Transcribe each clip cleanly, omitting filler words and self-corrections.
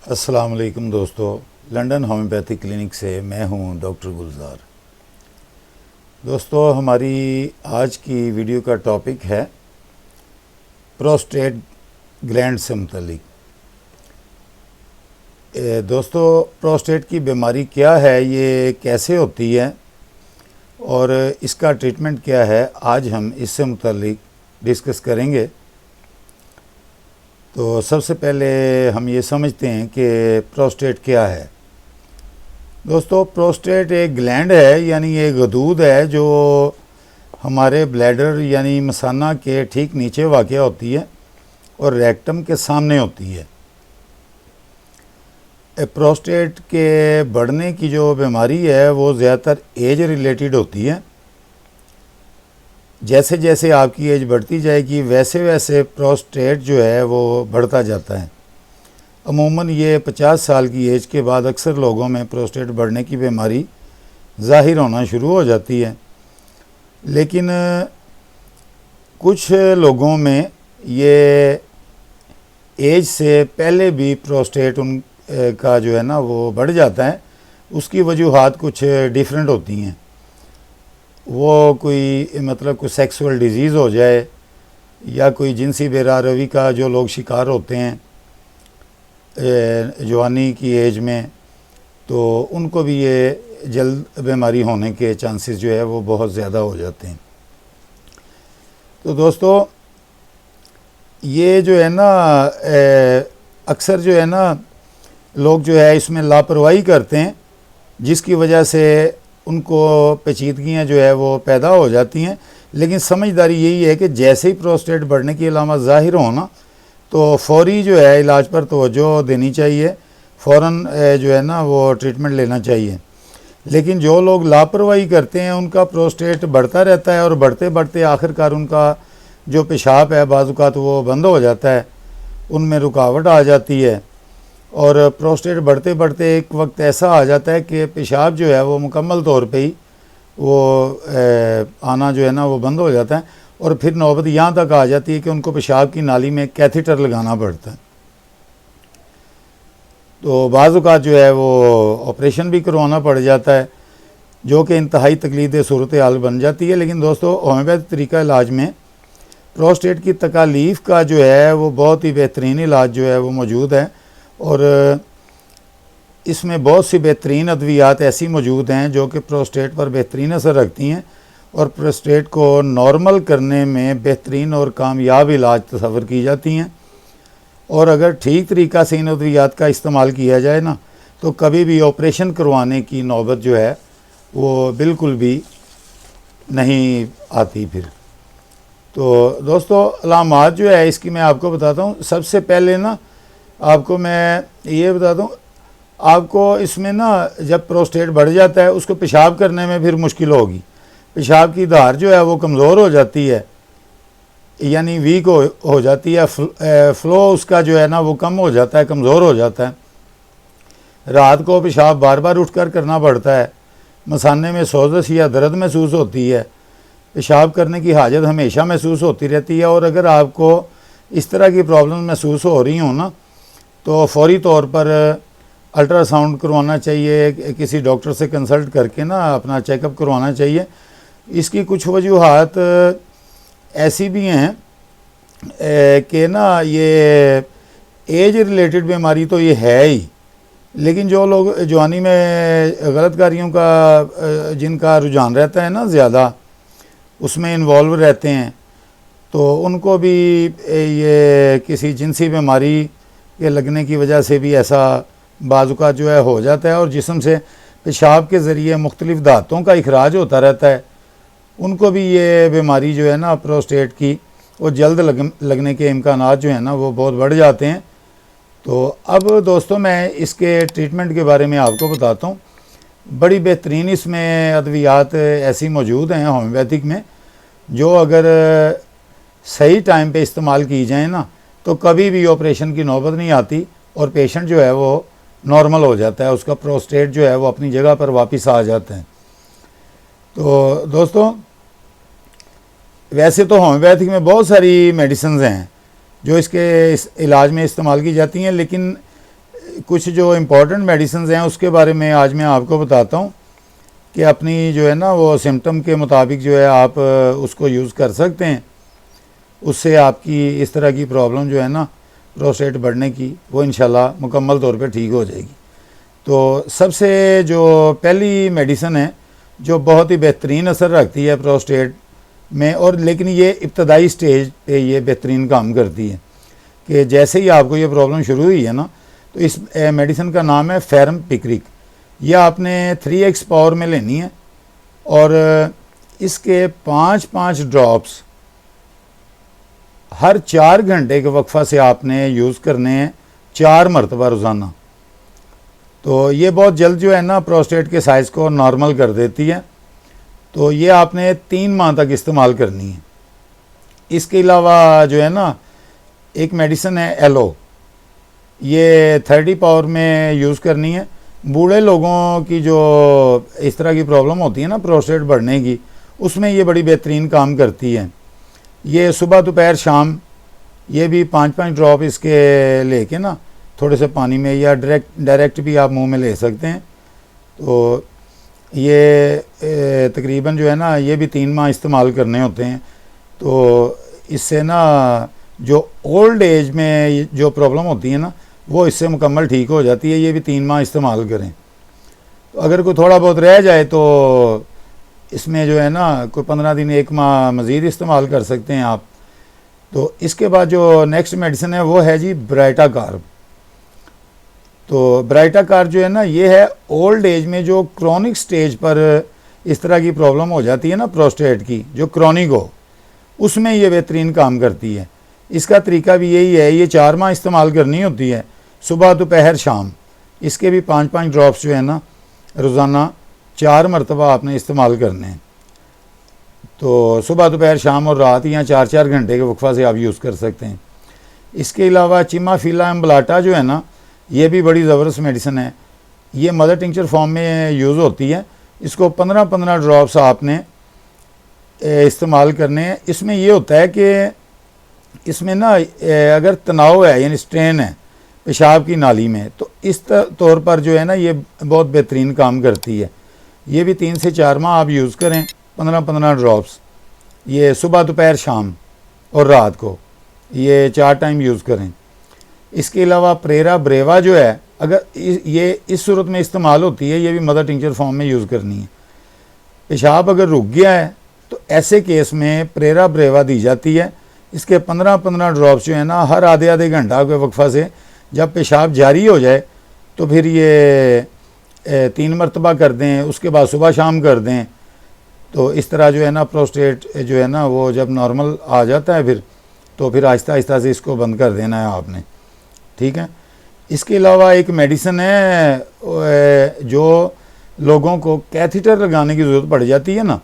अस्सलाम वालेकुम दोस्तों, लंदन होम्योपैथिक क्लिनिक से मैं हूं डॉक्टर गुलजार। दोस्तों, हमारी आज की वीडियो का टॉपिक है प्रोस्टेट ग्लैंड से मुतल्लिक। दोस्तों, प्रोस्टेट की बीमारी क्या है, ये कैसे होती है और इसका ट्रीटमेंट क्या है, आज हम इससे मुतल्लिक डिस्कस करेंगे। तो सबसे पहले हम ये समझते हैं कि प्रोस्टेट क्या है। दोस्तों, प्रोस्टेट एक ग्लैंड है, यानी एक गदूद है जो हमारे ब्लैडर यानी मसाना के ठीक नीचे वाक़या होती है और रेक्टम के सामने होती है। प्रोस्टेट के बढ़ने की जो बीमारी है वो ज़्यादातर एज रिलेटेड होती है। जैसे जैसे आपकी एज बढ़ती जाएगी वैसे वैसे प्रोस्टेट जो है वो बढ़ता जाता है। अमूमन ये 50 साल की एज के बाद अक्सर लोगों में प्रोस्टेट बढ़ने की बीमारी ज़ाहिर होना शुरू हो जाती है, लेकिन कुछ लोगों में ये एज से पहले भी प्रोस्टेट का जो है ना वो बढ़ जाता है। उसकी वजूहात कुछ डिफरेंट होती हैं। वो कोई सेक्सुअल डिजीज़ हो जाए या कोई जिनसी बेरारवी का जो लोग शिकार होते हैं जवानी की एज में, तो उनको भी ये जल्द बीमारी होने के चांसेस जो है वो बहुत ज़्यादा हो जाते हैं। तो दोस्तों, ये जो है ना अक्सर जो है ना लोग जो है इसमें लापरवाही करते हैं, जिसकी वजह से उनको पेचीदगियाँ जो है वो पैदा हो जाती हैं। लेकिन समझदारी यही है कि जैसे ही प्रोस्टेट बढ़ने की अलामत ज़ाहिर होना तो फौरी जो है इलाज पर तवज्जो देनी चाहिए, फ़ौरन जो है ना वो ट्रीटमेंट लेना चाहिए। लेकिन जो लोग लापरवाही करते हैं उनका प्रोस्टेट बढ़ता रहता है और बढ़ते बढ़ते आखिरकार उनका जो पेशाब है बाज़-औक़ात वो बंद हो जाता है, उनमें रुकावट आ जाती है और प्रोस्टेट बढ़ते बढ़ते एक वक्त ऐसा आ जाता है कि पेशाब जो है वो मुकम्मल तौर पे ही वो आना जो है ना वो बंद हो जाता है और फिर नौबत यहाँ तक आ जाती है कि उनको पेशाब की नाली में कैथीटर लगाना पड़ता है। तो बाज़ औक़ात जो है वो ऑपरेशन भी करवाना पड़ जाता है, जो कि इंतहाई तकलीफ़देह सूरत हाल बन जाती है। लेकिन दोस्तों, होम्योपैथिक तरीका इलाज में प्रोस्टेट की तकालीफ़ का जो है वो बहुत ही बेहतरीन इलाज जो है वो मौजूद है और इसमें बहुत सी बेहतरीन अद्वियात ऐसी मौजूद हैं जो कि प्रोस्टेट पर बेहतरीन असर रखती हैं और प्रोस्टेट को नॉर्मल करने में बेहतरीन और कामयाब इलाज तस्वर की जाती हैं। और अगर ठीक तरीक़ा से इन अद्वियात का इस्तेमाल किया जाए ना तो कभी भी ऑपरेशन करवाने की नौबत जो है वो बिल्कुल भी नहीं आती फिर। तो दोस्तों, अलामात जो है इसकी मैं आपको बताता हूँ। सबसे पहले ना आपको मैं ये बताता हूँ, आपको इसमें ना जब प्रोस्टेट बढ़ जाता है उसको पेशाब करने में फिर मुश्किल होगी। पेशाब की धार जो है वो कमज़ोर हो जाती है, यानी वीक हो जाती है। फ़्लो उसका जो है ना वो कम हो जाता है, कमज़ोर हो जाता है। रात को पेशाब बार बार उठकर करना पड़ता है। मसाने में सोजश या दर्द महसूस होती है। पेशाब करने की हाजत हमेशा महसूस होती रहती है। और अगर आपको इस तरह की प्रॉब्लम महसूस हो रही हो ना तो फौरी तौर पर अल्ट्रासाउंड करवाना चाहिए, किसी डॉक्टर से कंसल्ट करके ना अपना चेकअप करवाना चाहिए। इसकी कुछ वजूहात ऐसी भी हैं कि ना ये एज रिलेटेड बीमारी तो ये है ही, लेकिन जो लोग जवानी में गलत कारियों का जिनका रुझान रहता है ना ज़्यादा, उसमें इन्वॉल्व रहते हैं, तो उनको भी ये किसी जिनसी बीमारी के लगने की वजह से भी ऐसा बाज़-औक़ात जो है हो जाता है और जिस्म से पेशाब के ज़रिए मुख्तलिफ़ धातों का इखराज होता रहता है। उनको भी ये बीमारी जो है ना प्रोस्टेट की वो जल्द लगने के इम्कानात जो है ना वो बहुत बढ़ जाते हैं। तो अब दोस्तों, मैं इसके ट्रीटमेंट के बारे में आपको बताता हूँ। बड़ी बेहतरीन इसमें अद्वियात ऐसी मौजूद हैं होम्योपैथिक में, जो अगर सही टाइम पे इस्तेमाल की जाए ना तो कभी भी ऑपरेशन की नौबत नहीं आती और पेशेंट जो है वो नॉर्मल हो जाता है, उसका प्रोस्टेट जो है वो अपनी जगह पर वापस आ जाता है। तो दोस्तों, वैसे तो होम्योपैथिक में बहुत सारी मेडिसिन हैं जो इसके इलाज में इस्तेमाल की जाती हैं, लेकिन कुछ जो इम्पोर्टेंट मेडिसिन हैं उसके बारे में आज मैं आपको बताता हूँ कि अपनी जो है ना वो सिम्टम के मुताबिक जो है आप उसको यूज़ कर सकते हैं। उससे आपकी इस तरह की प्रॉब्लम जो है ना प्रोस्टेट बढ़ने की वो इंशाल्लाह मुकम्मल तौर पे ठीक हो जाएगी। तो सबसे जो पहली मेडिसिन है जो बहुत ही बेहतरीन असर रखती है प्रोस्टेट में, और लेकिन ये इब्तदाई स्टेज पे ये बेहतरीन काम करती है कि जैसे ही आपको ये प्रॉब्लम शुरू हुई है ना, तो इस मेडिसिन का नाम है फेरम पिक्रिक। यह आपने 3x पावर में लेनी है और इसके 5-5 ड्रॉप्स हर 4 घंटे के वक्फा से आपने यूज़ करने हैं 4 मरतबा रोज़ाना। तो ये बहुत जल्द जो है ना प्रोस्टेट के साइज़ को नॉर्मल कर देती है। तो ये आपने 3 माह तक इस्तेमाल करनी है। इसके अलावा जो है ना एक मेडिसिन है एलो, ये 30 पावर में यूज़ करनी है। बूढ़े लोगों की जो इस तरह की प्रॉब्लम होती है ना प्रोस्टेट बढ़ने की, उसमें ये बड़ी बेहतरीन काम करती है। ये सुबह दोपहर शाम ये भी 5-5 ड्रॉप इसके लेके ना थोड़े से पानी में या डायरेक्ट भी आप मुंह में ले सकते हैं। तो ये तकरीबन जो है ना ये भी 3 माह इस्तेमाल करने होते हैं। तो इससे ना जो ओल्ड एज में जो प्रॉब्लम होती है ना वो इससे मुकम्मल ठीक हो जाती है। ये भी 3 माह इस्तेमाल करें। तो अगर कोई थोड़ा बहुत रह जाए तो इसमें जो है ना कोई 15 दिन 1 माह मज़ीद इस्तेमाल कर सकते हैं आप। तो इसके बाद जो नेक्स्ट मेडिसिन है वो है जी ब्राइटा कार्ब। तो ब्राइटा कार्ब जो है ना ये है ओल्ड एज में जो क्रॉनिक स्टेज पर इस तरह की प्रॉब्लम हो जाती है ना प्रोस्टेट की, जो क्रॉनिक हो, उसमें ये बेहतरीन काम करती है। इसका तरीका भी यही है, ये 4 माह इस्तेमाल करनी होती है, सुबह दोपहर शाम। इसके भी 5-5 ड्रॉप्स जो है ना रोज़ाना 4 मरतबा आपने इस्तेमाल करने हैं। तो सुबह दोपहर शाम और रात या 4-4 घंटे के वक्फा से आप यूज़ कर सकते हैं। इसके अलावा चिमाफिला एम्बलाटा जो है ना ये भी बड़ी ज़बरदस्त मेडिसिन है। ये मदर टिंचर फॉर्म में यूज़ होती है। इसको 15-15 ड्रॉप्स आपने इस्तेमाल करने हैं। इसमें ये होता है कि इसमें ना अगर तनाव है यानी स्ट्रेन है पेशाब की नाली में, तो इस तौर पर जो है ना ये बहुत बेहतरीन काम करती है। ये भी 3 से 4 माह आप यूज़ करें 15-15 ड्रॉप्स, ये सुबह दोपहर शाम और रात को, ये 4 टाइम यूज़ करें। इसके अलावा प्रेरा ब्रेवा जो है अगर ये इस सूरत में इस्तेमाल होती है, ये भी मदर टिंचर फॉर्म में यूज़ करनी है। पेशाब अगर रुक गया है तो ऐसे केस में प्रेरा ब्रेवा दी जाती है। इसके 15-15 ड्रॉप्स जो है ना हर आधे घंटा के वक्फा से जब पेशाब जारी हो जाए तो फिर ये 3 मरतबा कर दें, उसके बाद सुबह शाम कर दें। तो इस तरह जो है ना प्रोस्टेट जो है ना वो जब नॉर्मल आ जाता है फिर आहिस्ता आहिस्ता से इसको बंद कर देना है आपने, ठीक है। इसके अलावा एक मेडिसिन है जो लोगों को कैथीटर लगाने की ज़रूरत पड़ जाती है ना,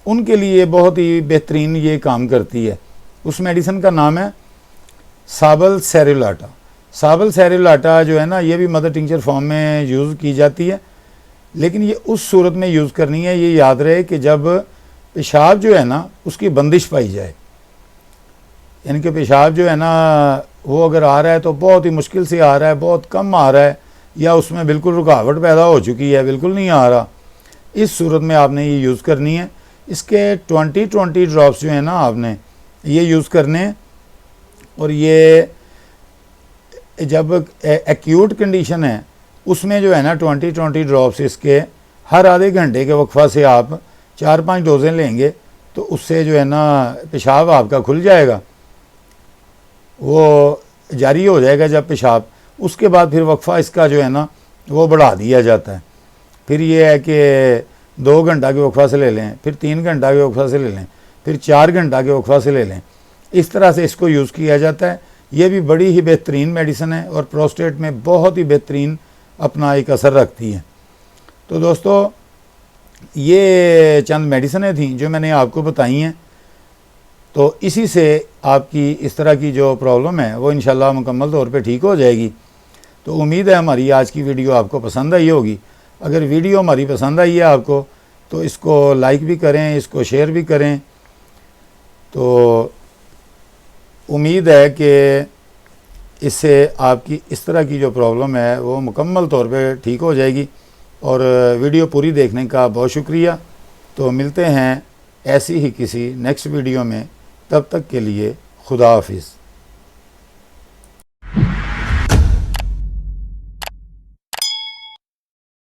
उनके लिए बहुत ही बेहतरीन ये काम करती है। उस मेडिसिन का नाम है साबल सेरुलाटा। साबल सेरुलाटा जो है ना ये भी मदर टिंचर फॉर्म में यूज़ की जाती है, लेकिन ये उस सूरत में यूज़ करनी है, ये याद रहे कि जब पेशाब जो है ना उसकी बंदिश पाई जाए, यानी कि पेशाब जो है ना वो अगर आ रहा है तो बहुत ही मुश्किल से आ रहा है, बहुत कम आ रहा है, या उसमें बिल्कुल रुकावट पैदा हो चुकी है, बिल्कुल नहीं आ रहा, इस सूरत में आपने ये यूज़ करनी है। इसके 20 ड्रॉप्स जो है ना आपने ये यूज़ करने हैं। और ये जब एक्यूट कंडीशन है उसमें जो है ना 20 ड्रॉप्स इसके हर आधे घंटे के वक्फा से आप 4-5 डोजें लेंगे तो उससे जो है ना पेशाब आपका खुल जाएगा, वो जारी हो जाएगा जब पेशाब, उसके बाद फिर वक्फा इसका जो है ना वो बढ़ा दिया जाता है। फिर ये है कि 2 घंटा के वक्फा से ले लें, फिर 3 घंटा के वक्फा से ले लें, फिर 4 घंटा के वक्फा से ले लें, इस तरह से इसको यूज़ किया जाता है। ये भी बड़ी ही बेहतरीन मेडिसिन है और प्रोस्टेट में बहुत ही बेहतरीन अपना एक असर रखती है। तो दोस्तों ये चंद मेडिसिनें थीं जो मैंने आपको बताई हैं। तो इसी से आपकी इस तरह की जो प्रॉब्लम है वो इंशाल्लाह मुकम्मल तौर पे ठीक हो जाएगी। तो उम्मीद है हमारी आज की वीडियो आपको पसंद आई होगी। अगर वीडियो हमारी पसंद आई है आपको तो इसको लाइक भी करें, इसको शेयर भी करें। तो उम्मीद है कि इससे आपकी इस तरह की जो प्रॉब्लम है वो मुकम्मल तौर पे ठीक हो जाएगी। और वीडियो पूरी देखने का बहुत शुक्रिया। तो मिलते हैं ऐसी ही किसी नेक्स्ट वीडियो में, तब तक के लिए खुदा हाफिज़।